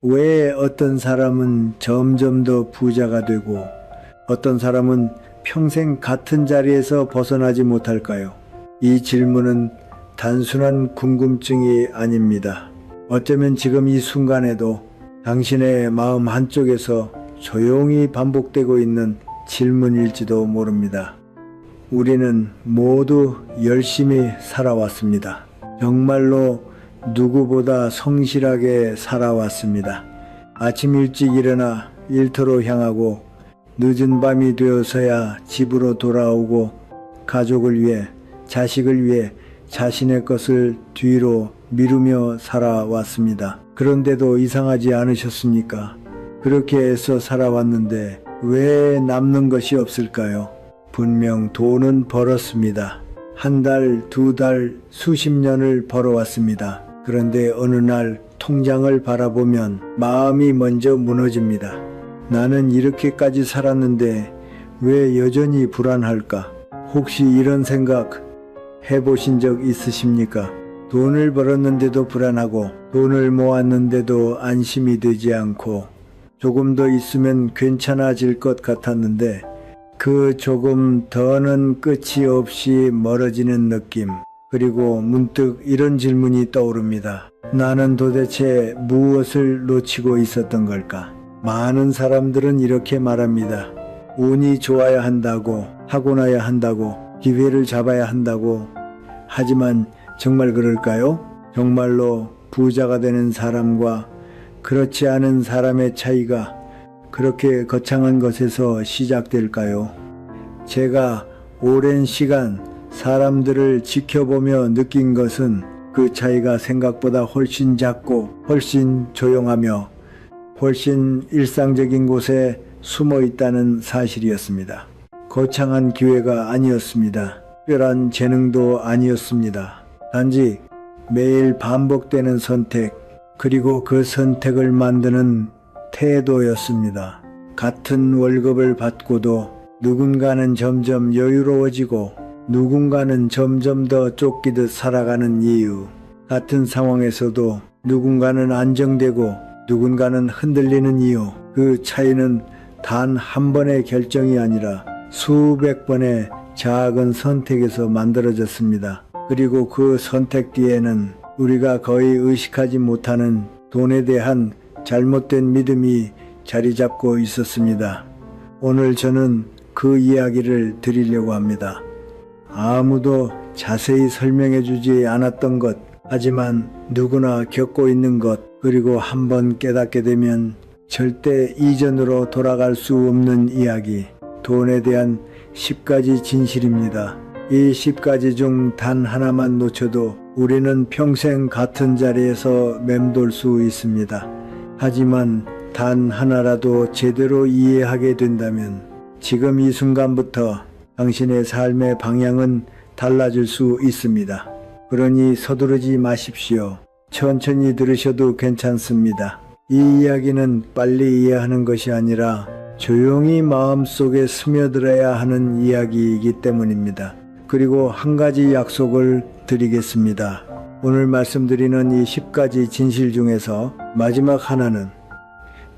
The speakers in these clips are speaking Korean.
왜 어떤 사람은 점점 더 부자가 되고 어떤 사람은 평생 같은 자리에서 벗어나지 못할까요? 이 질문은 단순한 궁금증이 아닙니다. 어쩌면 지금 이 순간에도 당신의 마음 한쪽에서 조용히 반복되고 있는 질문일지도 모릅니다. 우리는 모두 열심히 살아왔습니다. 정말로 누구보다 성실하게 살아왔습니다. 아침 일찍 일어나 일터로 향하고 늦은 밤이 되어서야 집으로 돌아오고 가족을 위해, 자식을 위해 자신의 것을 뒤로 미루며 살아왔습니다. 그런데도 이상하지 않으셨습니까? 그렇게 해서 살아왔는데 왜 남는 것이 없을까요? 분명 돈은 벌었습니다. 한 달, 두 달, 수십 년을 벌어왔습니다. 그런데 어느 날 통장을 바라보면 마음이 먼저 무너집니다. 나는 이렇게까지 살았는데 왜 여전히 불안할까? 혹시 이런 생각 해보신 적 있으십니까? 돈을 벌었는데도 불안하고 돈을 모았는데도 안심이 되지 않고 조금 더 있으면 괜찮아질 것 같았는데 그 조금 더는 끝이 없이 멀어지는 느낌. 그리고 문득 이런 질문이 떠오릅니다. 나는 도대체 무엇을 놓치고 있었던 걸까? 많은 사람들은 이렇게 말합니다. 운이 좋아야 한다고, 타고나야 한다고, 기회를 잡아야 한다고. 하지만 정말 그럴까요? 정말로 부자가 되는 사람과 그렇지 않은 사람의 차이가 그렇게 거창한 것에서 시작될까요? 제가 오랜 시간 사람들을 지켜보며 느낀 것은 그 차이가 생각보다 훨씬 작고 훨씬 조용하며 훨씬 일상적인 곳에 숨어 있다는 사실이었습니다. 거창한 기회가 아니었습니다. 특별한 재능도 아니었습니다. 단지 매일 반복되는 선택, 그리고 그 선택을 만드는 태도였습니다. 같은 월급을 받고도 누군가는 점점 여유로워지고 누군가는 점점 더 쫓기듯 살아가는 이유. 같은 상황에서도 누군가는 안정되고 누군가는 흔들리는 이유. 그 차이는 단 한 번의 결정이 아니라 수백 번의 작은 선택에서 만들어졌습니다. 그리고 그 선택 뒤에는 우리가 거의 의식하지 못하는 돈에 대한 잘못된 믿음이 자리 잡고 있었습니다. 오늘 저는 그 이야기를 드리려고 합니다. 아무도 자세히 설명해 주지 않았던 것, 하지만 누구나 겪고 있는 것, 그리고 한번 깨닫게 되면 절대 이전으로 돌아갈 수 없는 이야기, 돈에 대한 10가지 진실입니다. 이 10가지 중 단 하나만 놓쳐도 우리는 평생 같은 자리에서 맴돌 수 있습니다. 하지만 단 하나라도 제대로 이해하게 된다면 지금 이 순간부터 당신의 삶의 방향은 달라질 수 있습니다. 그러니 서두르지 마십시오. 천천히 들으셔도 괜찮습니다. 이 이야기는 빨리 이해하는 것이 아니라 조용히 마음속에 스며들어야 하는 이야기이기 때문입니다. 그리고 한 가지 약속을 드리겠습니다. 오늘 말씀드리는 이 10가지 진실 중에서 마지막 하나는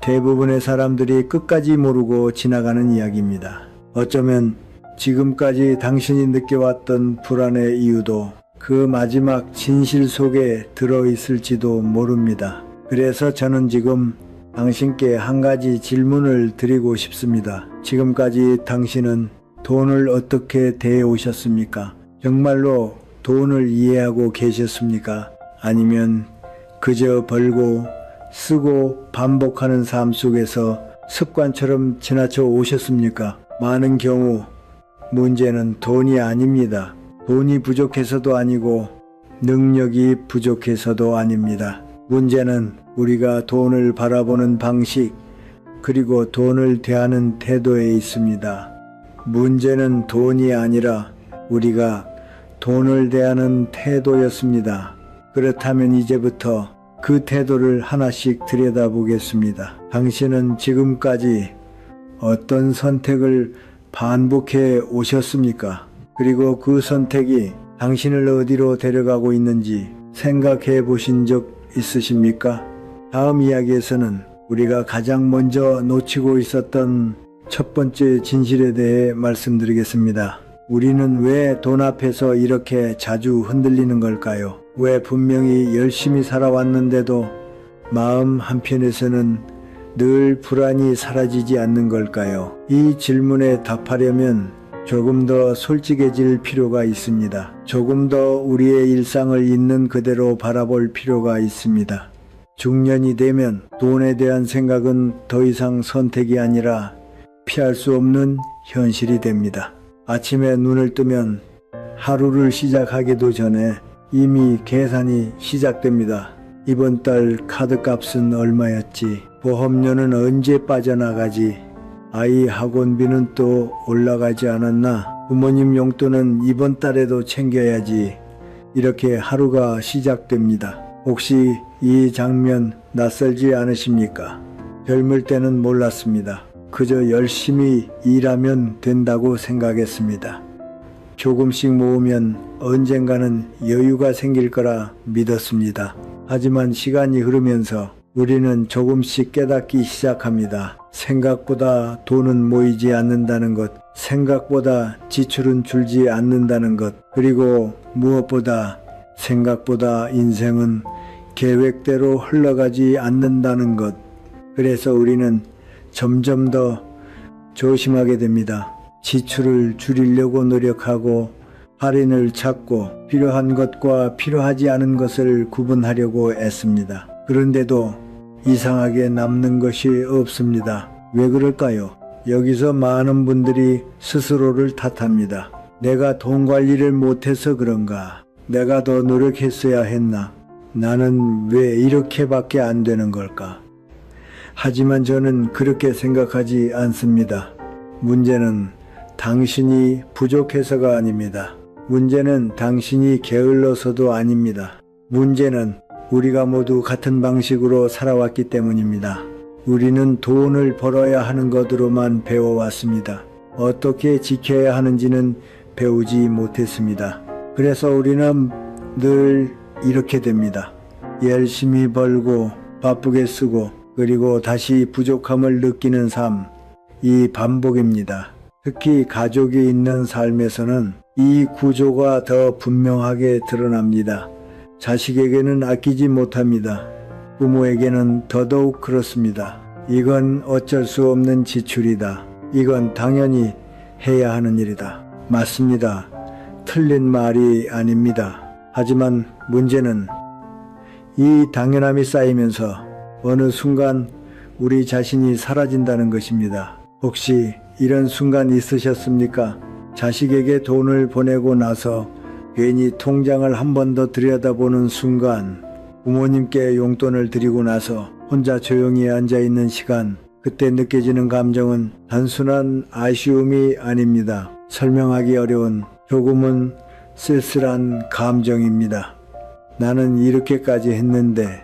대부분의 사람들이 끝까지 모르고 지나가는 이야기입니다. 어쩌면 지금까지 당신이 느껴왔던 불안의 이유도 그 마지막 진실 속에 들어있을지도 모릅니다. 그래서 저는 지금 당신께 한 가지 질문을 드리고 싶습니다. 지금까지 당신은 돈을 어떻게 대해오셨습니까? 정말로 돈을 이해하고 계셨습니까? 아니면 그저 벌고 쓰고 반복하는 삶 속에서 습관처럼 지나쳐 오셨습니까? 많은 경우 문제는 돈이 아닙니다. 돈이 부족해서도 아니고 능력이 부족해서도 아닙니다. 문제는 우리가 돈을 바라보는 방식, 그리고 돈을 대하는 태도에 있습니다. 문제는 돈이 아니라 우리가 돈을 대하는 태도였습니다. 그렇다면 이제부터 그 태도를 하나씩 들여다보겠습니다. 당신은 지금까지 어떤 선택을 반복해 오셨습니까? 그리고 그 선택이 당신을 어디로 데려가고 있는지 생각해 보신 적 있으십니까? 다음 이야기에서는 우리가 가장 먼저 놓치고 있었던 첫 번째 진실에 대해 말씀드리겠습니다. 우리는 왜 돈 앞에서 이렇게 자주 흔들리는 걸까요? 왜 분명히 열심히 살아왔는데도 마음 한편에서는 늘 불안이 사라지지 않는 걸까요? 이 질문에 답하려면 조금 더 솔직해질 필요가 있습니다. 조금 더 우리의 일상을 있는 그대로 바라볼 필요가 있습니다. 중년이 되면 돈에 대한 생각은 더 이상 선택이 아니라 피할 수 없는 현실이 됩니다. 아침에 눈을 뜨면 하루를 시작하기도 전에 이미 계산이 시작됩니다. 이번 달 카드값은 얼마였지? 보험료는 언제 빠져나가지? 아이 학원비는 또 올라가지 않았나? 부모님 용돈은 이번 달에도 챙겨야지. 이렇게 하루가 시작됩니다. 혹시 이 장면 낯설지 않으십니까? 젊을 때는 몰랐습니다. 그저 열심히 일하면 된다고 생각했습니다. 조금씩 모으면 언젠가는 여유가 생길 거라 믿었습니다. 하지만 시간이 흐르면서 우리는 조금씩 깨닫기 시작합니다. 생각보다 돈은 모이지 않는다는 것, 생각보다 지출은 줄지 않는다는 것, 그리고 무엇보다 생각보다 인생은 계획대로 흘러가지 않는다는 것. 그래서 우리는 점점 더 조심하게 됩니다. 지출을 줄이려고 노력하고 할인을 찾고 필요한 것과 필요하지 않은 것을 구분하려고 애씁니다. 그런데도 이상하게 남는 것이 없습니다. 왜 그럴까요? 여기서 많은 분들이 스스로를 탓합니다. 내가 돈 관리를 못해서 그런가? 내가 더 노력했어야 했나? 나는 왜 이렇게밖에 안 되는 걸까? 하지만 저는 그렇게 생각하지 않습니다. 문제는 당신이 부족해서가 아닙니다. 문제는 당신이 게을러서도 아닙니다. 문제는 우리가 모두 같은 방식으로 살아왔기 때문입니다. 우리는 돈을 벌어야 하는 것으로만 배워왔습니다. 어떻게 지켜야 하는지는 배우지 못했습니다. 그래서 우리는 늘 이렇게 됩니다. 열심히 벌고 바쁘게 쓰고 그리고 다시 부족함을 느끼는 삶, 이 반복입니다. 특히 가족이 있는 삶에서는 이 구조가 더 분명하게 드러납니다. 자식에게는 아끼지 못합니다. 부모에게는 더더욱 그렇습니다. 이건 어쩔 수 없는 지출이다. 이건 당연히 해야 하는 일이다. 맞습니다. 틀린 말이 아닙니다. 하지만 문제는 이 당연함이 쌓이면서 어느 순간 우리 자신이 사라진다는 것입니다. 혹시 이런 순간 있으셨습니까? 자식에게 돈을 보내고 나서 괜히 통장을 한 번 더 들여다보는 순간, 부모님께 용돈을 드리고 나서 혼자 조용히 앉아있는 시간, 그때 느껴지는 감정은 단순한 아쉬움이 아닙니다. 설명하기 어려운 조금은 쓸쓸한 감정입니다. 나는 이렇게까지 했는데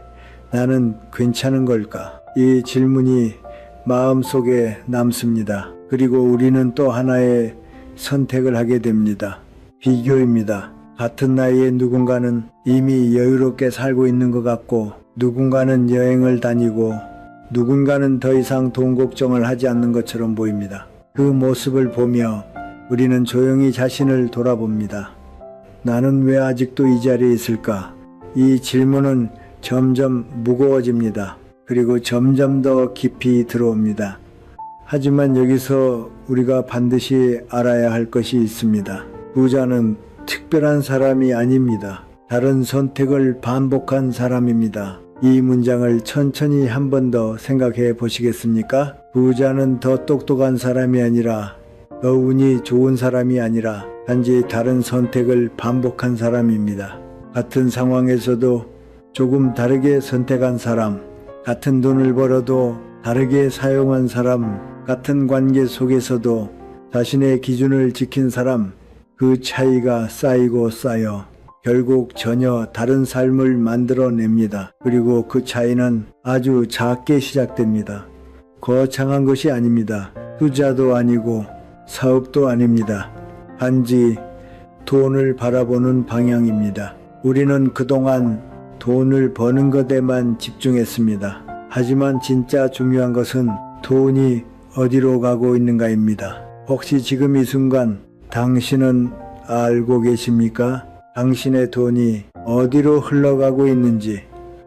나는 괜찮은 걸까? 이 질문이 마음속에 남습니다. 그리고 우리는 또 하나의 선택을 하게 됩니다. 비교입니다. 같은 나이에 누군가는 이미 여유롭게 살고 있는 것 같고, 누군가는 여행을 다니고, 누군가는 더 이상 돈 걱정을 하지 않는 것처럼 보입니다. 그 모습을 보며 우리는 조용히 자신을 돌아봅니다. 나는 왜 아직도 이 자리에 있을까? 이 질문은 점점 무거워집니다. 그리고 점점 더 깊이 들어옵니다. 하지만 여기서 우리가 반드시 알아야 할 것이 있습니다. 부자는 특별한 사람이 아닙니다. 다른 선택을 반복한 사람입니다. 이 문장을 천천히 한 번 더 생각해 보시겠습니까? 부자는 더 똑똑한 사람이 아니라, 더 운이 좋은 사람이 아니라 단지 다른 선택을 반복한 사람입니다. 같은 상황에서도 조금 다르게 선택한 사람, 같은 돈을 벌어도 다르게 사용한 사람, 같은 관계 속에서도 자신의 기준을 지킨 사람, 그 차이가 쌓이고 쌓여 결국 전혀 다른 삶을 만들어냅니다. 그리고 그 차이는 아주 작게 시작됩니다. 거창한 것이 아닙니다. 투자도 아니고 사업도 아닙니다. 단지 돈을 바라보는 방향입니다. 우리는 그동안 돈을 버는 것에만 집중했습니다. 하지만 진짜 중요한 것은 돈이 어디로 가고 있는가입니다. 혹시 지금 이 순간 당신은 알고 계십니까? 당신의 돈이 어디로 흘러가고 있는지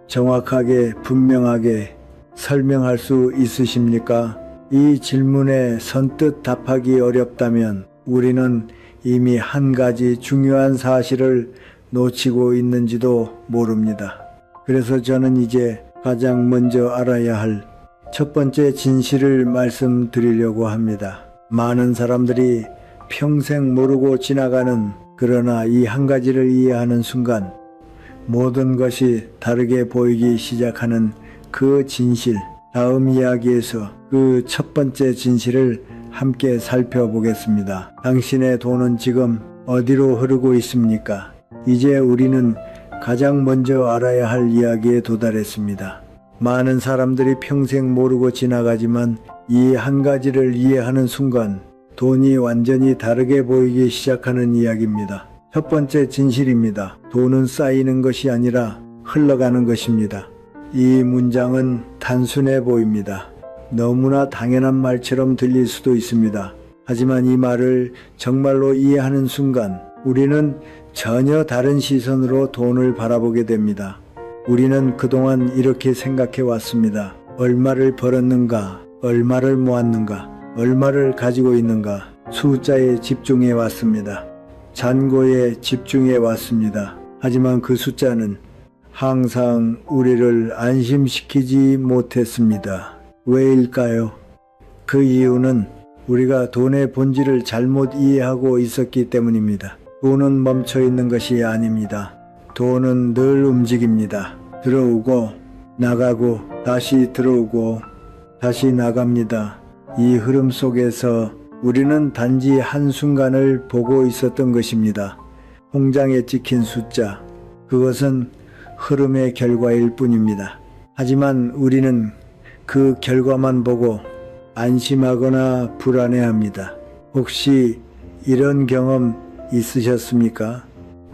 정확하게 분명하게 설명할 수 있으십니까? 이 질문에 선뜻 답하기 어렵다면 우리는 이미 한 가지 중요한 사실을 놓치고 있는지도 모릅니다. 그래서 저는 이제 가장 먼저 알아야 할 첫 번째 진실을 말씀드리려고 합니다. 많은 사람들이 평생 모르고 지나가는, 그러나 이 한 가지를 이해하는 순간 모든 것이 다르게 보이기 시작하는 그 진실, 다음 이야기에서 그 첫 번째 진실을 함께 살펴보겠습니다. 당신의 돈은 지금 어디로 흐르고 있습니까? 이제 우리는 가장 먼저 알아야 할 이야기에 도달했습니다. 많은 사람들이 평생 모르고 지나가지만 이 한 가지를 이해하는 순간 돈이 완전히 다르게 보이기 시작하는 이야기입니다. 첫 번째 진실입니다. 돈은 쌓이는 것이 아니라 흘러가는 것입니다. 이 문장은 단순해 보입니다. 너무나 당연한 말처럼 들릴 수도 있습니다. 하지만 이 말을 정말로 이해하는 순간 우리는 전혀 다른 시선으로 돈을 바라보게 됩니다. 우리는 그동안 이렇게 생각해 왔습니다. 얼마를 벌었는가, 얼마를 모았는가, 얼마를 가지고 있는가, 숫자에 집중해 왔습니다. 잔고에 집중해 왔습니다. 하지만 그 숫자는 항상 우리를 안심시키지 못했습니다. 왜일까요? 그 이유는 우리가 돈의 본질을 잘못 이해하고 있었기 때문입니다. 돈은 멈춰 있는 것이 아닙니다. 돈은 늘 움직입니다. 들어오고 나가고 다시 들어오고 다시 나갑니다. 이 흐름 속에서 우리는 단지 한순간을 보고 있었던 것입니다. 통장에 찍힌 숫자, 그것은 흐름의 결과일 뿐입니다. 하지만 우리는 그 결과만 보고 안심하거나 불안해합니다. 혹시 이런 경험 있으셨습니까?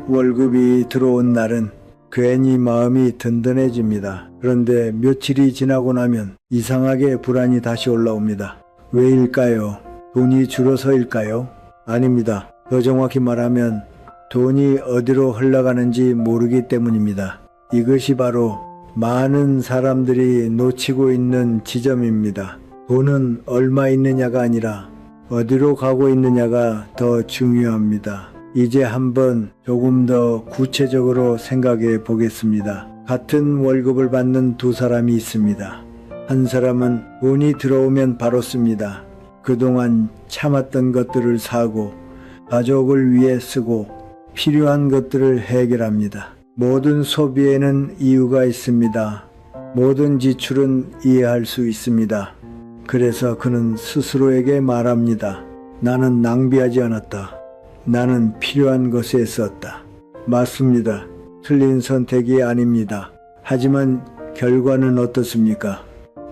월급이 들어온 날은 괜히 마음이 든든해집니다. 그런데 며칠이 지나고 나면 이상하게 불안이 다시 올라옵니다. 왜일까요? 돈이 줄어서일까요? 아닙니다. 더 정확히 말하면 돈이 어디로 흘러가는지 모르기 때문입니다. 이것이 바로 많은 사람들이 놓치고 있는 지점입니다. 돈은 얼마 있느냐가 아니라 어디로 가고 있느냐가 더 중요합니다. 이제 한번 조금 더 구체적으로 생각해 보겠습니다. 같은 월급을 받는 두 사람이 있습니다. 한 사람은 돈이 들어오면 바로 씁니다. 그동안 참았던 것들을 사고 가족을 위해 쓰고 필요한 것들을 해결합니다. 모든 소비에는 이유가 있습니다. 모든 지출은 이해할 수 있습니다. 그래서 그는 스스로에게 말합니다. 나는 낭비하지 않았다. 나는 필요한 것에 썼다. 맞습니다. 틀린 선택이 아닙니다. 하지만 결과는 어떻습니까?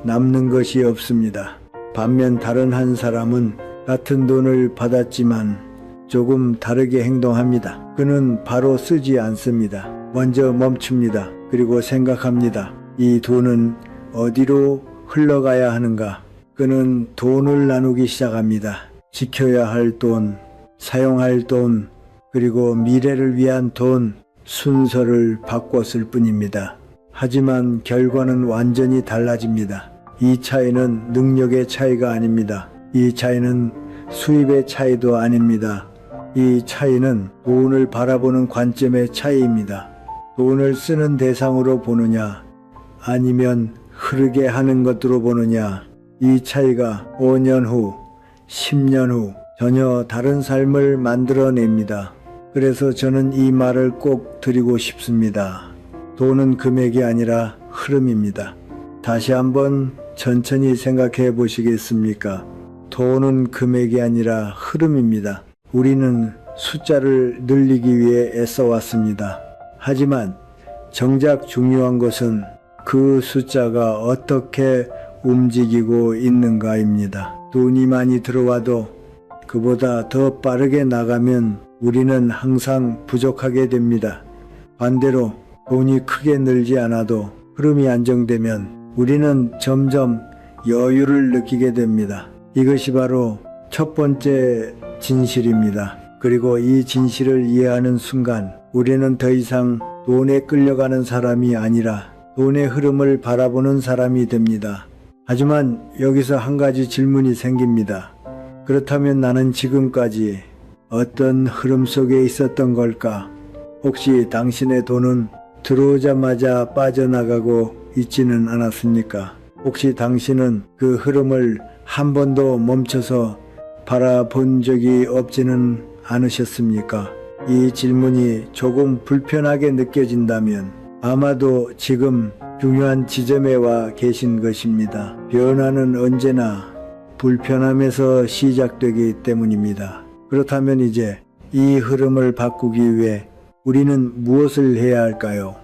남는 것이 없습니다. 반면 다른 한 사람은 같은 돈을 받았지만 조금 다르게 행동합니다. 그는 바로 쓰지 않습니다. 먼저 멈춥니다. 그리고 생각합니다. 이 돈은 어디로 흘러가야 하는가? 그는 돈을 나누기 시작합니다. 지켜야 할 돈, 사용할 돈, 그리고 미래를 위한 돈, 순서를 바꿨을 뿐입니다. 하지만 결과는 완전히 달라집니다. 이 차이는 능력의 차이가 아닙니다. 이 차이는 수입의 차이도 아닙니다. 이 차이는 돈을 바라보는 관점의 차이입니다. 돈을 쓰는 대상으로 보느냐, 아니면 흐르게 하는 것으로 보느냐, 이 차이가 5년 후, 10년 후 전혀 다른 삶을 만들어냅니다. 그래서 저는 이 말을 꼭 드리고 싶습니다. 돈은 금액이 아니라 흐름입니다. 다시 한번 천천히 생각해 보시겠습니까? 돈은 금액이 아니라 흐름입니다. 우리는 숫자를 늘리기 위해 애써왔습니다. 하지만 정작 중요한 것은 그 숫자가 어떻게 움직이고 있는가입니다. 돈이 많이 들어와도 그보다 더 빠르게 나가면 우리는 항상 부족하게 됩니다. 반대로 돈이 크게 늘지 않아도 흐름이 안정되면 우리는 점점 여유를 느끼게 됩니다. 이것이 바로 첫 번째 진실입니다. 그리고 이 진실을 이해하는 순간 우리는 더 이상 돈에 끌려가는 사람이 아니라 돈의 흐름을 바라보는 사람이 됩니다. 하지만 여기서 한 가지 질문이 생깁니다. 그렇다면 나는 지금까지 어떤 흐름 속에 있었던 걸까? 혹시 당신의 돈은 들어오자마자 빠져나가고 있지는 않았습니까? 혹시 당신은 그 흐름을 한 번도 멈춰서 바라본 적이 없지는 않으셨습니까? 이 질문이 조금 불편하게 느껴진다면 아마도 지금 중요한 지점에 와 계신 것입니다. 변화는 언제나 불편함에서 시작되기 때문입니다. 그렇다면 이제 이 흐름을 바꾸기 위해 우리는 무엇을 해야 할까요?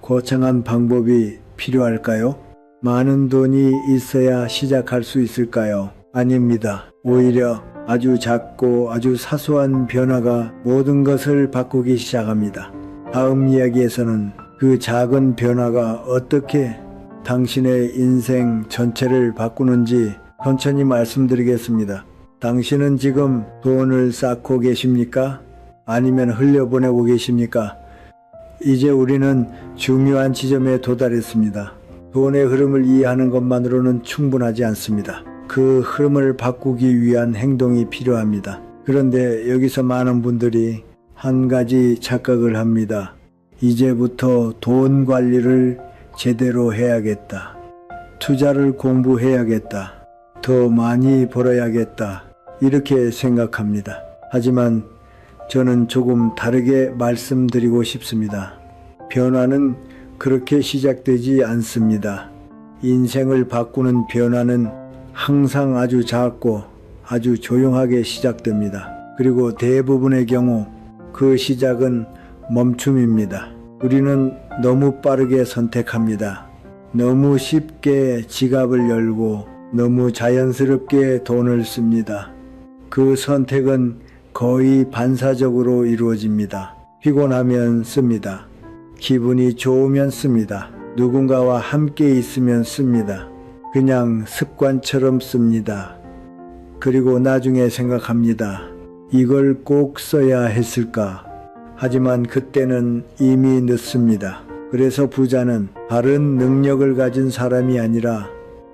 거창한 방법이 필요할까요? 많은 돈이 있어야 시작할 수 있을까요? 아닙니다. 오히려 아주 작고 아주 사소한 변화가 모든 것을 바꾸기 시작합니다. 다음 이야기에서는 그 작은 변화가 어떻게 당신의 인생 전체를 바꾸는지 천천히 말씀드리겠습니다. 당신은 지금 돈을 쌓고 계십니까? 아니면 흘려보내고 계십니까? 이제 우리는 중요한 지점에 도달했습니다. 돈의 흐름을 이해하는 것만으로는 충분하지 않습니다. 그 흐름을 바꾸기 위한 행동이 필요합니다. 그런데 여기서 많은 분들이 한 가지 착각을 합니다. 이제부터 돈 관리를 제대로 해야겠다. 투자를 공부해야겠다. 더 많이 벌어야겠다. 이렇게 생각합니다. 하지만 저는 조금 다르게 말씀드리고 싶습니다. 변화는 그렇게 시작되지 않습니다. 인생을 바꾸는 변화는 항상 아주 작고 아주 조용하게 시작됩니다. 그리고 대부분의 경우 그 시작은 멈춤입니다. 우리는 너무 빠르게 선택합니다. 너무 쉽게 지갑을 열고 너무 자연스럽게 돈을 씁니다. 그 선택은 거의 반사적으로 이루어집니다. 피곤하면 씁니다. 기분이 좋으면 씁니다. 누군가와 함께 있으면 씁니다. 그냥 습관처럼 씁니다. 그리고 나중에 생각합니다. 이걸 꼭 써야 했을까? 하지만 그때는 이미 늦습니다. 그래서 부자는 다른 능력을 가진 사람이 아니라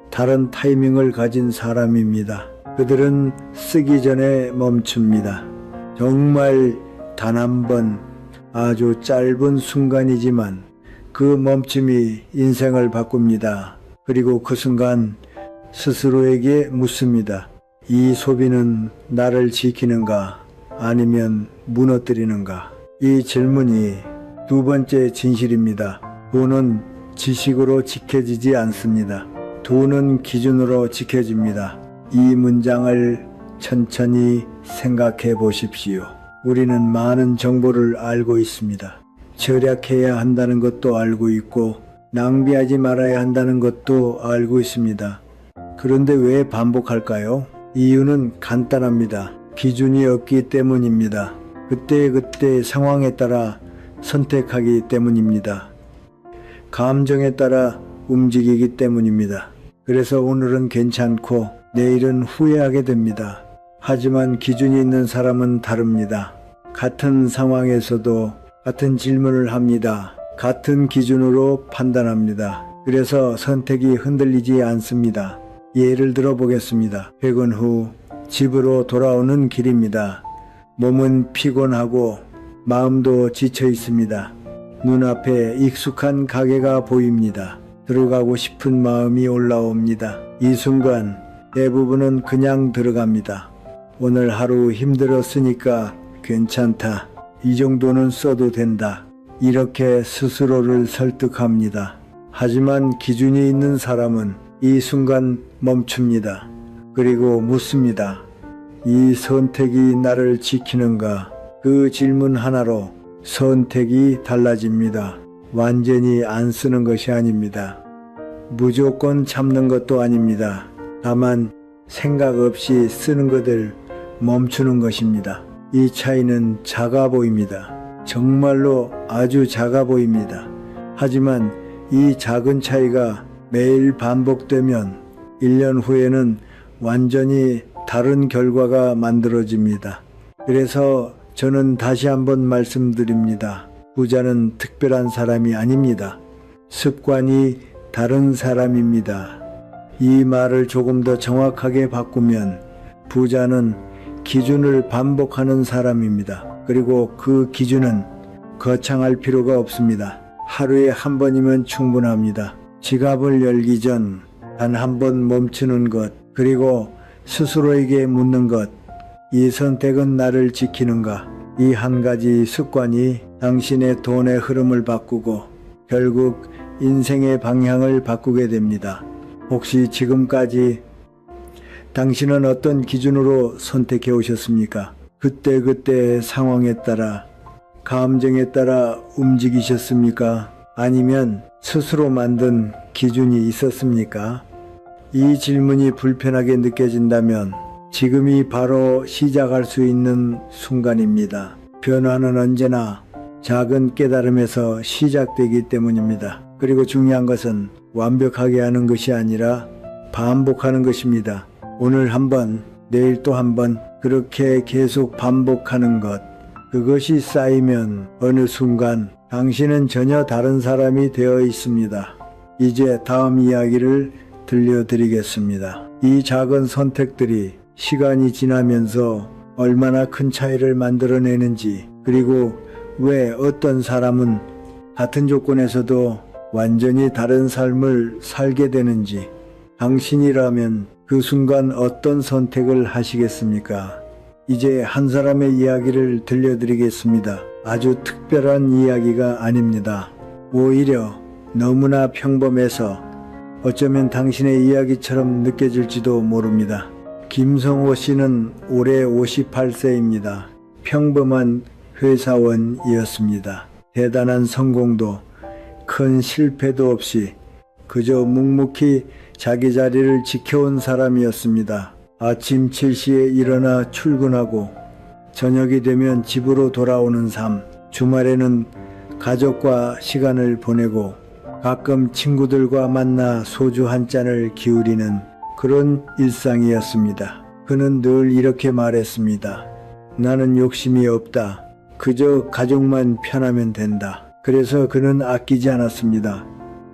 다른 타이밍을 가진 사람입니다. 그들은 쓰기 전에 멈춥니다. 정말 단 한 번 아주 짧은 순간이지만 그 멈춤이 인생을 바꿉니다. 그리고 그 순간 스스로에게 묻습니다. 이 소비는 나를 지키는가 아니면 무너뜨리는가? 이 질문이 두 번째 진실입니다. 돈은 지식으로 지켜지지 않습니다. 돈은 기준으로 지켜집니다. 이 문장을 천천히 생각해 보십시오. 우리는 많은 정보를 알고 있습니다. 절약해야 한다는 것도 알고 있고 낭비하지 말아야 한다는 것도 알고 있습니다. 그런데 왜 반복할까요? 이유는 간단합니다. 기준이 없기 때문입니다. 그때 상황에 따라 선택하기 때문입니다. 감정에 따라 움직이기 때문입니다. 그래서 오늘은 괜찮고 내일은 후회하게 됩니다. 하지만 기준이 있는 사람은 다릅니다. 같은 상황에서도 같은 질문을 합니다. 같은 기준으로 판단합니다. 그래서 선택이 흔들리지 않습니다. 예를 들어 보겠습니다. 퇴근 후 집으로 돌아오는 길입니다. 몸은 피곤하고 마음도 지쳐 있습니다. 눈앞에 익숙한 가게가 보입니다. 들어가고 싶은 마음이 올라옵니다. 이 순간 대부분은 그냥 들어갑니다. 오늘 하루 힘들었으니까 괜찮다. 이 정도는 써도 된다. 이렇게 스스로를 설득합니다. 하지만 기준이 있는 사람은 이 순간 멈춥니다. 그리고 묻습니다. 이 선택이 나를 지키는가? 그 질문 하나로 선택이 달라집니다. 완전히 안 쓰는 것이 아닙니다. 무조건 참는 것도 아닙니다. 다만 생각 없이 쓰는 것을 멈추는 것입니다. 이 차이는 작아 보입니다. 정말로 아주 작아 보입니다. 하지만 이 작은 차이가 매일 반복되면 1년 후에는 완전히 다른 결과가 만들어집니다. 그래서 저는 다시 한번 말씀드립니다. 부자는 특별한 사람이 아닙니다. 습관이 다른 사람입니다. 이 말을 조금 더 정확하게 바꾸면 부자는 기준을 반복하는 사람입니다. 그리고 그 기준은 거창할 필요가 없습니다. 하루에 한 번이면 충분합니다. 지갑을 열기 전 단 한 번 멈추는 것, 그리고 스스로에게 묻는 것, 이 선택은 나를 지키는가? 이 한 가지 습관이 당신의 돈의 흐름을 바꾸고 결국 인생의 방향을 바꾸게 됩니다. 혹시 지금까지 당신은 어떤 기준으로 선택해 오셨습니까? 그때그때 상황에 따라, 감정에 따라 움직이셨습니까? 아니면 스스로 만든 기준이 있었습니까? 이 질문이 불편하게 느껴진다면 지금이 바로 시작할 수 있는 순간입니다. 변화는 언제나 작은 깨달음에서 시작되기 때문입니다. 그리고 중요한 것은 완벽하게 하는 것이 아니라 반복하는 것입니다. 오늘 한 번, 내일 또 한 번, 그렇게 계속 반복하는 것. 그것이 쌓이면 어느 순간 당신은 전혀 다른 사람이 되어 있습니다. 이제 다음 이야기를 들려드리겠습니다. 이 작은 선택들이 시간이 지나면서 얼마나 큰 차이를 만들어내는지, 그리고 왜 어떤 사람은 같은 조건에서도 완전히 다른 삶을 살게 되는지, 당신이라면 그 순간 어떤 선택을 하시겠습니까? 이제 한 사람의 이야기를 들려드리겠습니다. 아주 특별한 이야기가 아닙니다. 오히려 너무나 평범해서 어쩌면 당신의 이야기처럼 느껴질지도 모릅니다. 김성호 씨는 올해 58세입니다. 평범한 회사원이었습니다. 대단한 성공도 큰 실패도 없이 그저 묵묵히 자기 자리를 지켜온 사람이었습니다. 아침 7시에 일어나 출근하고 저녁이 되면 집으로 돌아오는 삶, 주말에는 가족과 시간을 보내고 가끔 친구들과 만나 소주 한 잔을 기울이는 그런 일상이었습니다. 그는 늘 이렇게 말했습니다. 나는 욕심이 없다. 그저 가족만 편하면 된다. 그래서 그는 아끼지 않았습니다.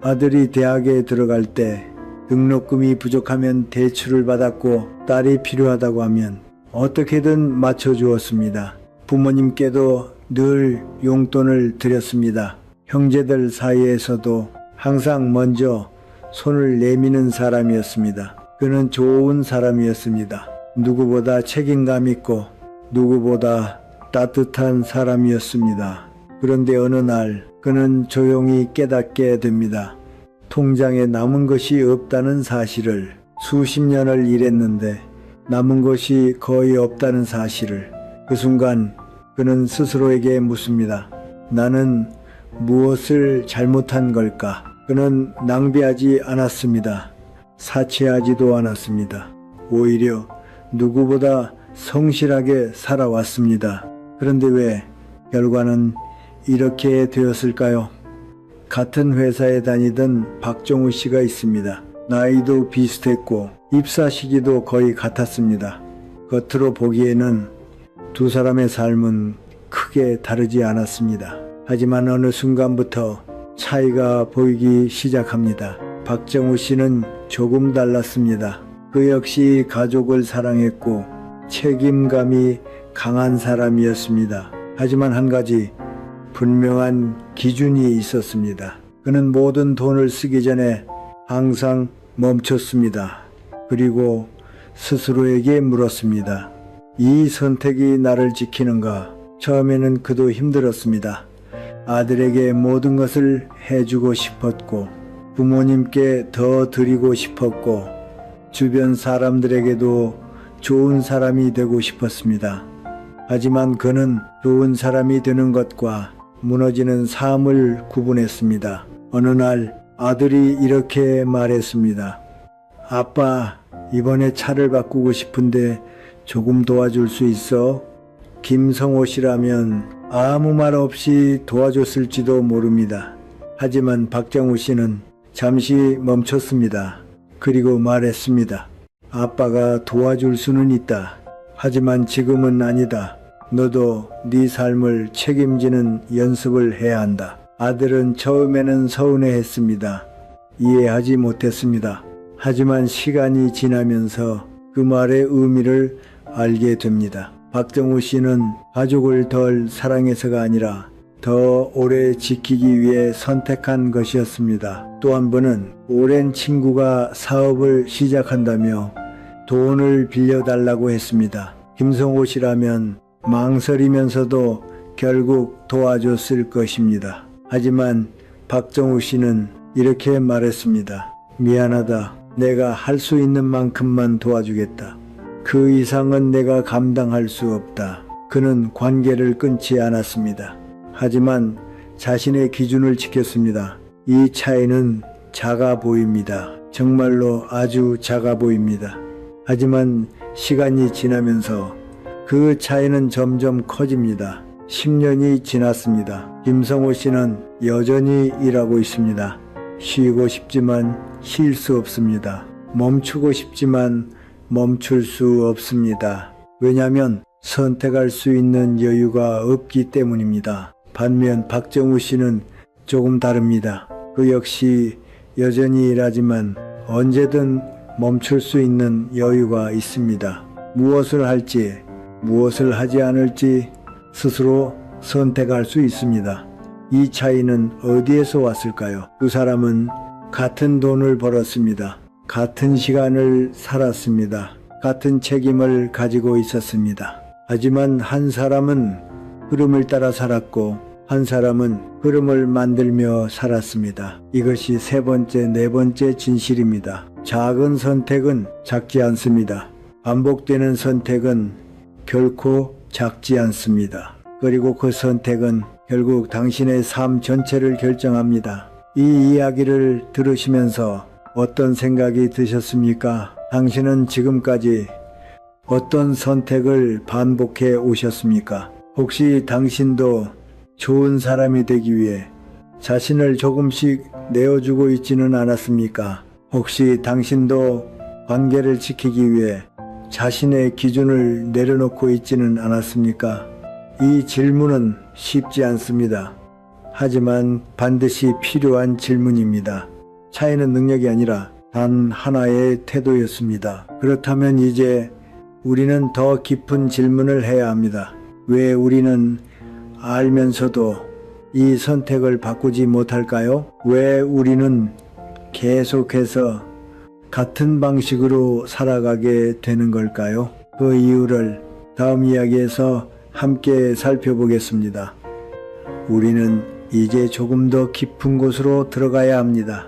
아들이 대학에 들어갈 때 등록금이 부족하면 대출을 받았고 딸이 필요하다고 하면 어떻게든 맞춰주었습니다. 부모님께도 늘 용돈을 드렸습니다. 형제들 사이에서도 항상 먼저 손을 내미는 사람이었습니다. 그는 좋은 사람이었습니다. 누구보다 책임감 있고 누구보다 따뜻한 사람이었습니다. 그런데 어느 날 그는 조용히 깨닫게 됩니다. 통장에 남은 것이 없다는 사실을. 수십 년을 일했는데 남은 것이 거의 없다는 사실을. 그 순간 그는 스스로에게 묻습니다. 나는 무엇을 잘못한 걸까? 그는 낭비하지 않았습니다. 사치하지도 않았습니다. 오히려 누구보다 성실하게 살아왔습니다. 그런데 왜 결과는 이렇게 되었을까요? 같은 회사에 다니던 박정우 씨가 있습니다. 나이도 비슷했고 입사 시기도 거의 같았습니다. 겉으로 보기에는 두 사람의 삶은 크게 다르지 않았습니다. 하지만 어느 순간부터 차이가 보이기 시작합니다. 박정우 씨는 조금 달랐습니다. 그 역시 가족을 사랑했고 책임감이 강한 사람이었습니다. 하지만 한 가지 분명한 기준이 있었습니다. 그는 모든 돈을 쓰기 전에 항상 멈췄습니다. 그리고 스스로에게 물었습니다. 이 선택이 나를 지키는가? 처음에는 그도 힘들었습니다. 아들에게 모든 것을 해주고 싶었고 부모님께 더 드리고 싶었고 주변 사람들에게도 좋은 사람이 되고 싶었습니다. 하지만 그는 좋은 사람이 되는 것과 무너지는 삶을 구분했습니다. 어느 날 아들이 이렇게 말했습니다. 아빠, 이번에 차를 바꾸고 싶은데 조금 도와줄 수 있어? 김성호 씨라면 아무 말 없이 도와줬을지도 모릅니다. 하지만 박정우 씨는 잠시 멈췄습니다. 그리고 말했습니다. 아빠가 도와줄 수는 있다. 하지만 지금은 아니다. 너도 네 삶을 책임지는 연습을 해야 한다. 아들은 처음에는 서운해했습니다. 이해하지 못했습니다. 하지만 시간이 지나면서 그 말의 의미를 알게 됩니다. 박정우 씨는 가족을 덜 사랑해서가 아니라 더 오래 지키기 위해 선택한 것이었습니다. 또 한 번은 오랜 친구가 사업을 시작한다며 돈을 빌려달라고 했습니다. 김성호 씨라면 망설이면서도 결국 도와줬을 것입니다. 하지만 박정우 씨는 이렇게 말했습니다. 미안하다. 내가 할 수 있는 만큼만 도와주겠다. 그 이상은 내가 감당할 수 없다. 그는 관계를 끊지 않았습니다. 하지만 자신의 기준을 지켰습니다. 이 차이는 작아 보입니다. 정말로 아주 작아 보입니다. 하지만 시간이 지나면서 그 차이는 점점 커집니다. 10년이 지났습니다. 김성호 씨는 여전히 일하고 있습니다. 쉬고 싶지만 쉴 수 없습니다. 멈추고 싶지만 멈출 수 없습니다. 왜냐하면 선택할 수 있는 여유가 없기 때문입니다. 반면 박정우 씨는 조금 다릅니다. 그 역시 여전히 일하지만 언제든 멈출 수 있는 여유가 있습니다. 무엇을 할지, 무엇을 하지 않을지 스스로 선택할 수 있습니다. 이 차이는 어디에서 왔을까요? 두 사람은 같은 돈을 벌었습니다. 같은 시간을 살았습니다. 같은 책임을 가지고 있었습니다. 하지만 한 사람은 흐름을 따라 살았고 한 사람은 흐름을 만들며 살았습니다. 이것이 세 번째, 네 번째 진실입니다. 작은 선택은 작지 않습니다. 반복되는 선택은 결코 작지 않습니다. 그리고 그 선택은 결국 당신의 삶 전체를 결정합니다. 이 이야기를 들으시면서 어떤 생각이 드셨습니까? 당신은 지금까지 어떤 선택을 반복해 오셨습니까? 혹시 당신도 좋은 사람이 되기 위해 자신을 조금씩 내어주고 있지는 않았습니까? 혹시 당신도 관계를 지키기 위해 자신의 기준을 내려놓고 있지는 않았습니까? 이 질문은 쉽지 않습니다. 하지만 반드시 필요한 질문입니다. 차이는 능력이 아니라 단 하나의 태도였습니다. 그렇다면 이제 우리는 더 깊은 질문을 해야 합니다. 왜 우리는 알면서도 이 선택을 바꾸지 못할까요? 왜 우리는 계속해서 같은 방식으로 살아가게 되는 걸까요? 그 이유를 다음 이야기에서 함께 살펴보겠습니다. 우리는 이제 조금 더 깊은 곳으로 들어가야 합니다.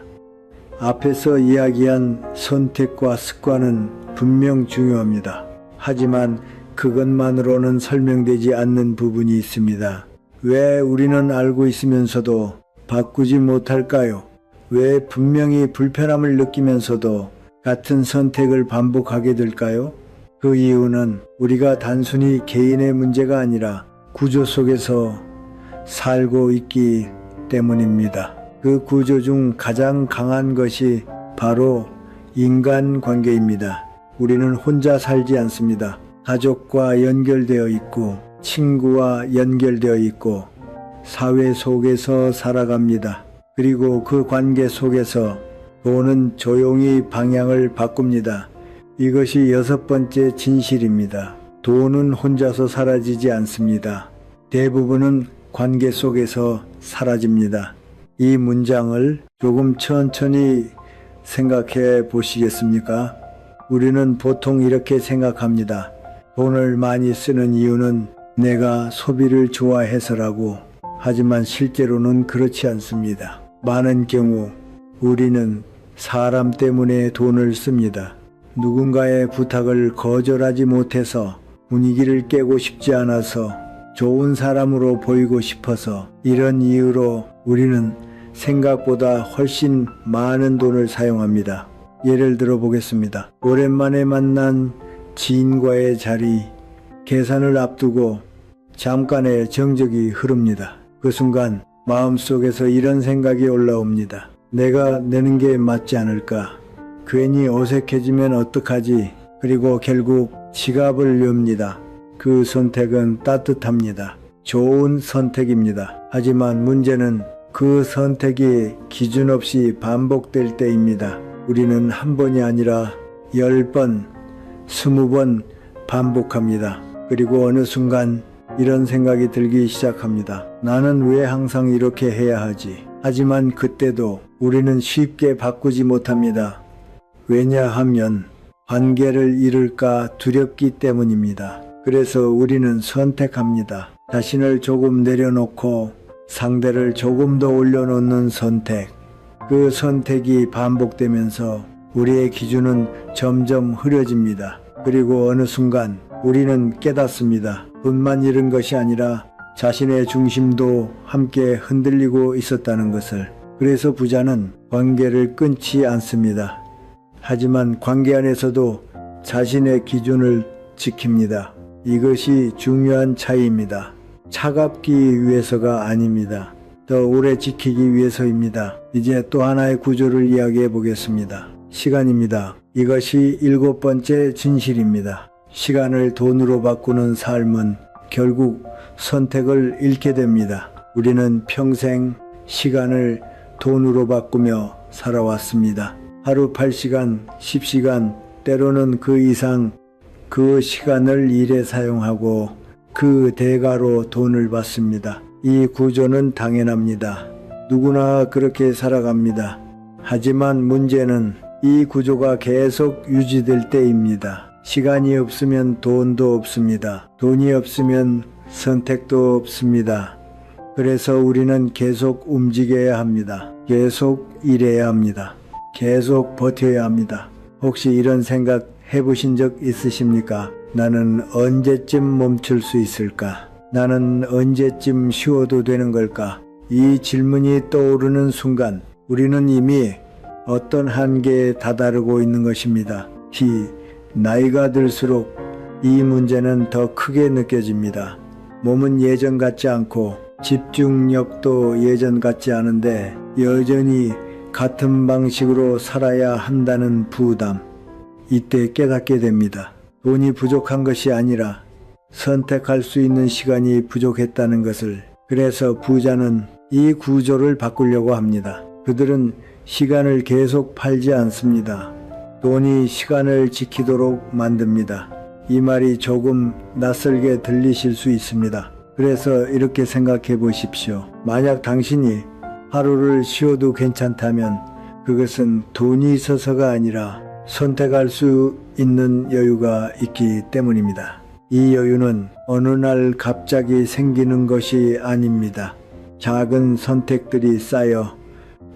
앞에서 이야기한 선택과 습관은 분명 중요합니다. 하지만 그것만으로는 설명되지 않는 부분이 있습니다. 왜 우리는 알고 있으면서도 바꾸지 못할까요? 왜 분명히 불편함을 느끼면서도 같은 선택을 반복하게 될까요? 그 이유는 우리가 단순히 개인의 문제가 아니라 구조 속에서 살고 있기 때문입니다. 그 구조 중 가장 강한 것이 바로 인간관계입니다. 우리는 혼자 살지 않습니다. 가족과 연결되어 있고 친구와 연결되어 있고 사회 속에서 살아갑니다. 그리고 그 관계 속에서 돈은 조용히 방향을 바꿉니다. 이것이 여섯 번째 진실입니다. 돈은 혼자서 사라지지 않습니다. 대부분은 관계 속에서 사라집니다. 이 문장을 조금 천천히 생각해 보시겠습니까? 우리는 보통 이렇게 생각합니다. 돈을 많이 쓰는 이유는 내가 소비를 좋아해서라고. 하지만 실제로는 그렇지 않습니다. 많은 경우 우리는 사람 때문에 돈을 씁니다. 누군가의 부탁을 거절하지 못해서, 분위기를 깨고 싶지 않아서, 좋은 사람으로 보이고 싶어서, 이런 이유로 우리는 생각보다 훨씬 많은 돈을 사용합니다. 예를 들어 보겠습니다. 오랜만에 만난 지인과의 자리, 계산을 앞두고 잠깐의 정적이 흐릅니다. 그 순간 마음속에서 이런 생각이 올라옵니다. 내가 내는 게 맞지 않을까? 괜히 어색해지면 어떡하지? 그리고 결국 지갑을 엽니다. 그 선택은 따뜻합니다. 좋은 선택입니다. 하지만 문제는 그 선택이 기준 없이 반복될 때입니다. 우리는 한 번이 아니라 10번, 20번 반복합니다. 그리고 어느 순간 이런 생각이 들기 시작합니다. 나는 왜 항상 이렇게 해야 하지? 하지만 그때도 우리는 쉽게 바꾸지 못합니다. 왜냐하면 관계를 잃을까 두렵기 때문입니다. 그래서 우리는 선택합니다. 자신을 조금 내려놓고 상대를 조금 더 올려놓는 선택. 그 선택이 반복되면서 우리의 기준은 점점 흐려집니다. 그리고 어느 순간 우리는 깨닫습니다. 돈만 잃은 것이 아니라 자신의 중심도 함께 흔들리고 있었다는 것을. 그래서 부자는 관계를 끊지 않습니다. 하지만 관계 안에서도 자신의 기준을 지킵니다. 이것이 중요한 차이입니다. 차갑기 위해서가 아닙니다. 더 오래 지키기 위해서입니다. 이제 또 하나의 구조를 이야기해 보겠습니다. 시간입니다. 이것이 7번째 진실입니다. 시간을 돈으로 바꾸는 삶은 결국 선택을 잃게 됩니다. 우리는 평생 시간을 돈으로 바꾸며 살아왔습니다. 하루 8시간, 10시간, 때로는 그 이상 그 시간을 일에 사용하고 그 대가로 돈을 받습니다. 이 구조는 당연합니다. 누구나 그렇게 살아갑니다. 하지만 문제는 이 구조가 계속 유지될 때입니다. 시간이 없으면 돈도 없습니다. 돈이 없으면 선택도 없습니다. 그래서 우리는 계속 움직여야 합니다. 계속 일해야 합니다. 계속 버텨야 합니다. 혹시 이런 생각 해보신 적 있으십니까? 나는 언제쯤 멈출 수 있을까? 나는 언제쯤 쉬어도 되는 걸까? 이 질문이 떠오르는 순간 우리는 이미 어떤 한계에 다다르고 있는 것입니다. 나이가 들수록 이 문제는 더 크게 느껴집니다. 몸은 예전 같지 않고 집중력도 예전 같지 않은데 여전히 같은 방식으로 살아야 한다는 부담. 이때 깨닫게 됩니다. 돈이 부족한 것이 아니라 선택할 수 있는 시간이 부족했다는 것을. 그래서 부자는 이 구조를 바꾸려고 합니다. 그들은 시간을 계속 팔지 않습니다. 돈이 시간을 지키도록 만듭니다. 이 말이 조금 낯설게 들리실 수 있습니다. 그래서 이렇게 생각해 보십시오. 만약 당신이 하루를 쉬어도 괜찮다면 그것은 돈이 있어서가 아니라 선택할 수 있는 여유가 있기 때문입니다. 이 여유는 어느 날 갑자기 생기는 것이 아닙니다. 작은 선택들이 쌓여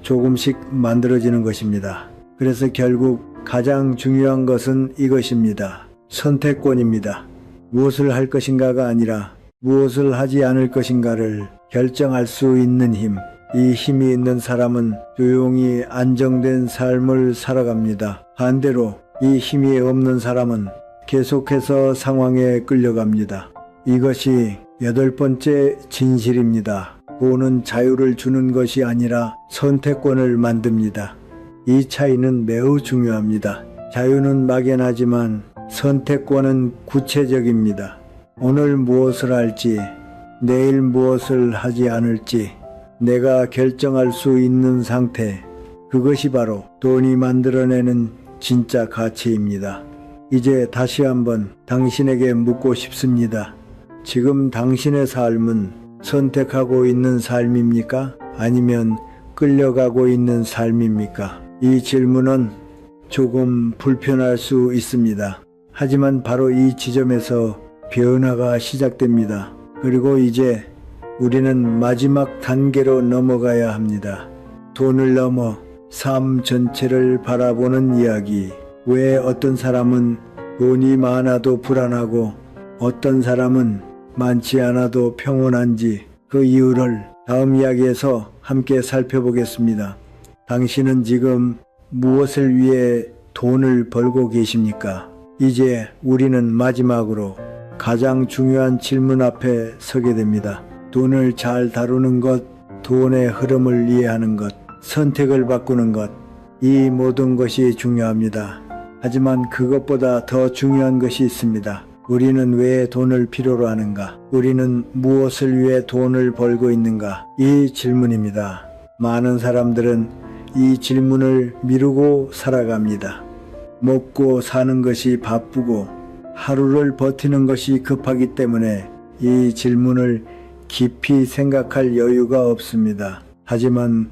조금씩 만들어지는 것입니다. 그래서 결국 가장 중요한 것은 이것입니다. 선택권입니다. 무엇을 할 것인가가 아니라 무엇을 하지 않을 것인가를 결정할 수 있는 힘. 이 힘이 있는 사람은 조용히 안정된 삶을 살아갑니다. 반대로 이 힘이 없는 사람은 계속해서 상황에 끌려갑니다. 이것이 8번째 진실입니다. 돈은 자유를 주는 것이 아니라 선택권을 만듭니다. 이 차이는 매우 중요합니다. 자유는 막연하지만 선택권은 구체적입니다. 오늘 무엇을 할지, 내일 무엇을 하지 않을지 내가 결정할 수 있는 상태. 그것이 바로 돈이 만들어내는 진짜 가치입니다. 이제 다시 한번 당신에게 묻고 싶습니다. 지금 당신의 삶은 선택하고 있는 삶입니까? 아니면 끌려가고 있는 삶입니까? 이 질문은 조금 불편할 수 있습니다. 하지만 바로 이 지점에서 변화가 시작됩니다. 그리고 이제 우리는 마지막 단계로 넘어가야 합니다. 돈을 넘어 삶 전체를 바라보는 이야기. 왜 어떤 사람은 돈이 많아도 불안하고 어떤 사람은 많지 않아도 평온한지 그 이유를 다음 이야기에서 함께 살펴보겠습니다. 당신은 지금 무엇을 위해 돈을 벌고 계십니까? 이제 우리는 마지막으로 가장 중요한 질문 앞에 서게 됩니다. 돈을 잘 다루는 것 돈의 흐름을 이해하는 것, 선택을 바꾸는 것, 이 모든 것이 중요합니다. 하지만 그것보다 더 중요한 것이 있습니다. 우리는 왜 돈을 필요로 하는가? 우리는 무엇을 위해 돈을 벌고 있는가? 이 질문입니다. 많은 사람들은 이 질문을 미루고 살아갑니다. 먹고 사는 것이 바쁘고 하루를 버티는 것이 급하기 때문에 이 질문을 깊이 생각할 여유가 없습니다. 하지만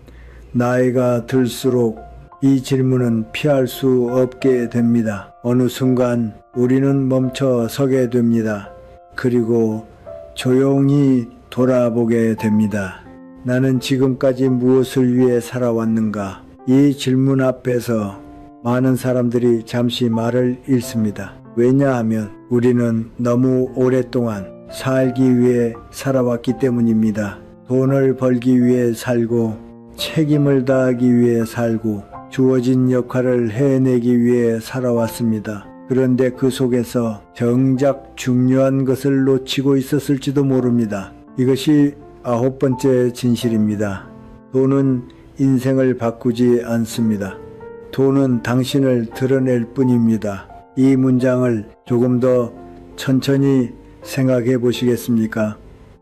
나이가 들수록 이 질문은 피할 수 없게 됩니다. 어느 순간 우리는 멈춰 서게 됩니다. 그리고 조용히 돌아보게 됩니다. 나는 지금까지 무엇을 위해 살아왔는가? 이 질문 앞에서 많은 사람들이 잠시 말을 잃습니다. 왜냐하면 우리는 너무 오랫동안 살기 위해 살아왔기 때문입니다. 돈을 벌기 위해 살고 책임을 다하기 위해 살고 주어진 역할을 해내기 위해 살아왔습니다. 그런데 그 속에서 정작 중요한 것을 놓치고 있었을지도 모릅니다. 이것이 9번째 진실입니다. 돈은 인생을 바꾸지 않습니다. 돈은 당신을 드러낼 뿐입니다. 이 문장을 조금 더 천천히 생각해 보시겠습니까?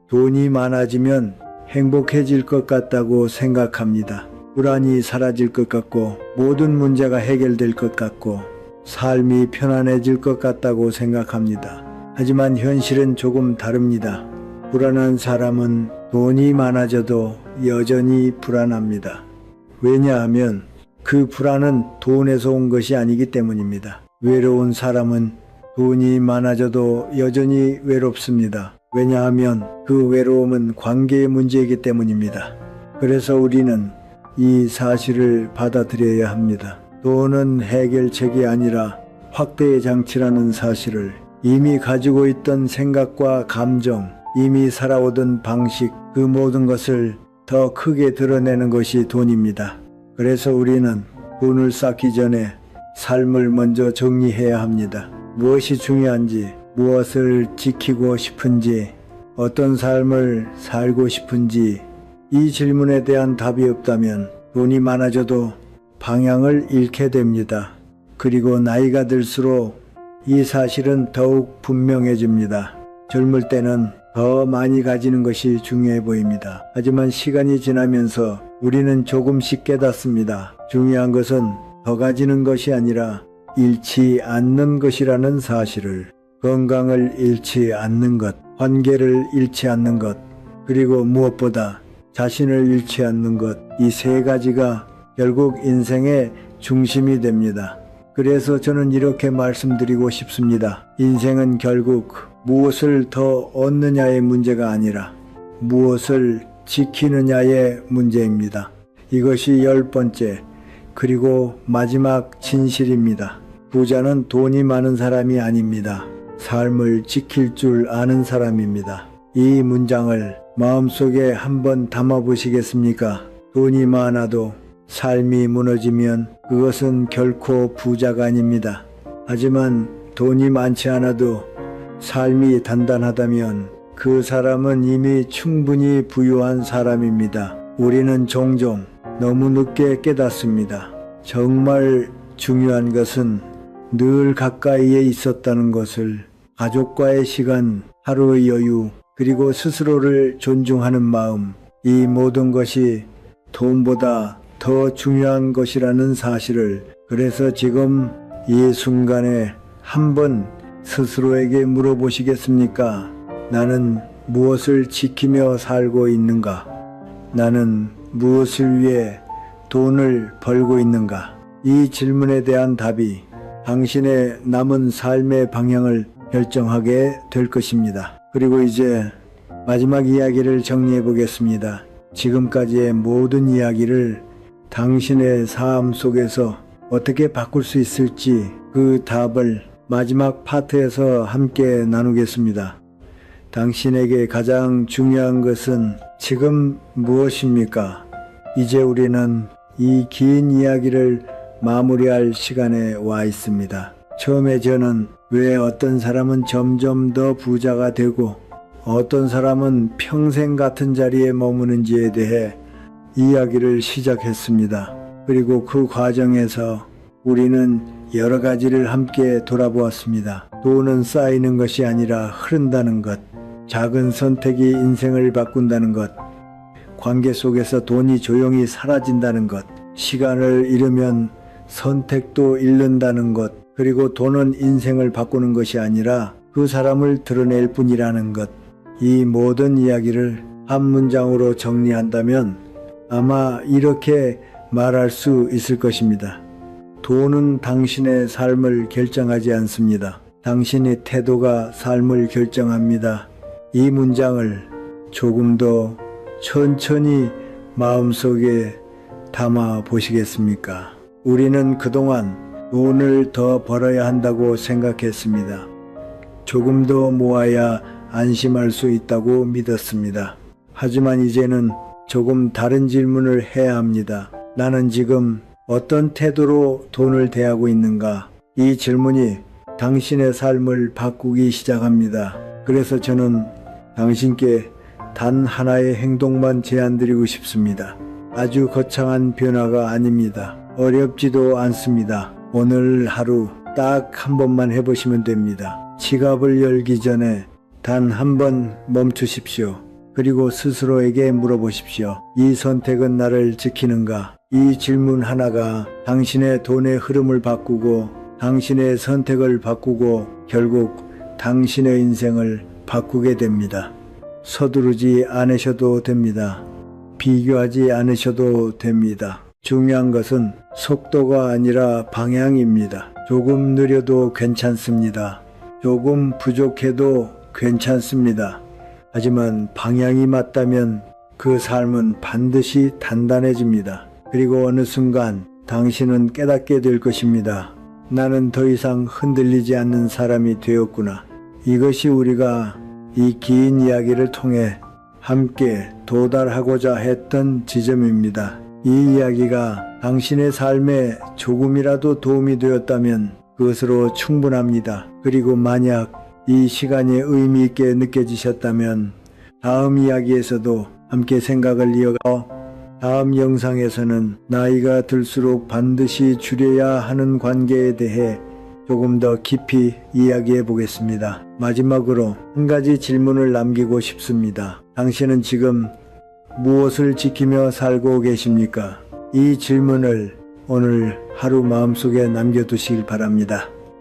돈이 많아지면 행복해질 것 같다고 생각합니다. 불안이 사라질 것 같고 모든 문제가 해결될 것 같고 삶이 편안해질 것 같다고 생각합니다. 하지만 현실은 조금 다릅니다. 불안한 사람은 돈이 많아져도 여전히 불안합니다. 왜냐하면 그 불안은 돈에서 온 것이 아니기 때문입니다. 외로운 사람은 돈이 많아져도 여전히 외롭습니다. 왜냐하면 그 외로움은 관계의 문제이기 때문입니다. 그래서 우리는 이 사실을 받아들여야 합니다. 돈은 해결책이 아니라 확대의 장치라는 사실을, 이미 가지고 있던 생각과 감정, 이미 살아오던 방식, 그 모든 것을 더 크게 드러내는 것이 돈입니다. 그래서 우리는 돈을 쌓기 전에 삶을 먼저 정리해야 합니다. 무엇이 중요한지, 무엇을 지키고 싶은지, 어떤 삶을 살고 싶은지, 이 질문에 대한 답이 없다면 돈이 많아져도 방향을 잃게 됩니다. 그리고 나이가 들수록 이 사실은 더욱 분명해집니다. 젊을 때는 더 많이 가지는 것이 중요해 보입니다. 하지만 시간이 지나면서 우리는 조금씩 깨닫습니다. 중요한 것은 더 가지는 것이 아니라 잃지 않는 것이라는 사실을. 건강을 잃지 않는 것, 관계를 잃지 않는 것, 그리고 무엇보다 자신을 잃지 않는 것, 이 세 가지가 결국 인생의 중심이 됩니다. 그래서 저는 이렇게 말씀드리고 싶습니다. 인생은 결국 무엇을 더 얻느냐의 문제가 아니라 무엇을 지키느냐의 문제입니다. 이것이 10번째, 그리고 마지막 진실입니다. 부자는 돈이 많은 사람이 아닙니다. 삶을 지킬 줄 아는 사람입니다. 이 문장을 마음속에 한번 담아보시겠습니까? 돈이 많아도 삶이 무너지면 그것은 결코 부자가 아닙니다. 하지만 돈이 많지 않아도 삶이 단단하다면 그 사람은 이미 충분히 부유한 사람입니다. 우리는 종종 너무 늦게 깨닫습니다. 정말 중요한 것은 늘 가까이에 있었다는 것을, 가족과의 시간, 하루의 여유, 그리고 스스로를 존중하는 마음, 이 모든 것이 돈보다 더 중요한 것이라는 사실을. 그래서 지금 이 순간에 한번 스스로에게 물어보시겠습니까? 나는 무엇을 지키며 살고 있는가? 나는 무엇을 위해 돈을 벌고 있는가? 이 질문에 대한 답이 당신의 남은 삶의 방향을 결정하게 될 것입니다. 그리고 이제 마지막 이야기를 정리해 보겠습니다. 지금까지의 모든 이야기를 당신의 삶 속에서 어떻게 바꿀 수 있을지 그 답을 마지막 파트에서 함께 나누겠습니다. 당신에게 가장 중요한 것은 지금 무엇입니까? 이제 우리는 이 긴 이야기를 마무리할 시간에 와 있습니다. 처음에 저는 왜 어떤 사람은 점점 더 부자가 되고 어떤 사람은 평생 같은 자리에 머무는지에 대해 이야기를 시작했습니다. 그리고 그 과정에서 우리는 여러 가지를 함께 돌아보았습니다. 돈은 쌓이는 것이 아니라 흐른다는 것, 작은 선택이 인생을 바꾼다는 것, 관계 속에서 돈이 조용히 사라진다는 것, 시간을 잃으면 선택도 잃는다는 것, 그리고 돈은 인생을 바꾸는 것이 아니라 그 사람을 드러낼 뿐이라는 것. 이 모든 이야기를 한 문장으로 정리한다면 아마 이렇게 말할 수 있을 것입니다. 돈은 당신의 삶을 결정하지 않습니다. 당신의 태도가 삶을 결정합니다. 이 문장을 조금 더 천천히 마음속에 담아 보시겠습니까? 우리는 그동안 돈을 더 벌어야 한다고 생각했습니다. 조금 더 모아야 안심할 수 있다고 믿었습니다. 하지만 이제는 조금 다른 질문을 해야 합니다. 나는 지금 어떤 태도로 돈을 대하고 있는가? 이 질문이 당신의 삶을 바꾸기 시작합니다. 그래서 저는 당신께 단 하나의 행동만 제안드리고 싶습니다. 아주 거창한 변화가 아닙니다. 어렵지도 않습니다. 오늘 하루 딱 한 번만 해보시면 됩니다. 지갑을 열기 전에 단 한 번 멈추십시오. 그리고 스스로에게 물어보십시오. 이 선택은 나를 지키는가? 이 질문 하나가 당신의 돈의 흐름을 바꾸고 당신의 선택을 바꾸고 결국 당신의 인생을 바꾸게 됩니다. 서두르지 않으셔도 됩니다. 비교하지 않으셔도 됩니다. 중요한 것은 속도가 아니라 방향입니다. 조금 느려도 괜찮습니다. 조금 부족해도 괜찮습니다. 하지만 방향이 맞다면 그 삶은 반드시 단단해집니다. 그리고 어느 순간 당신은 깨닫게 될 것입니다. 나는 더 이상 흔들리지 않는 사람이 되었구나. 이것이 우리가 이 긴 이야기를 통해 함께 도달하고자 했던 지점입니다. 이 이야기가 당신의 삶에 조금이라도 도움이 되었다면 그것으로 충분합니다. 그리고 만약 이 시간이 의미 있게 느껴지셨다면 다음 이야기에서도 함께 생각을 이어가 다음 영상에서는 나이가 들수록 반드시 줄여야 하는 관계에 대해 조금 더 깊이 이야기해 보겠습니다. 마지막으로 한 가지 질문을 남기고 싶습니다. 당신은 지금 무엇을 지키며 살고 계십니까? 이 질문을 오늘 하루 마음속에 남겨두시길 바랍니다.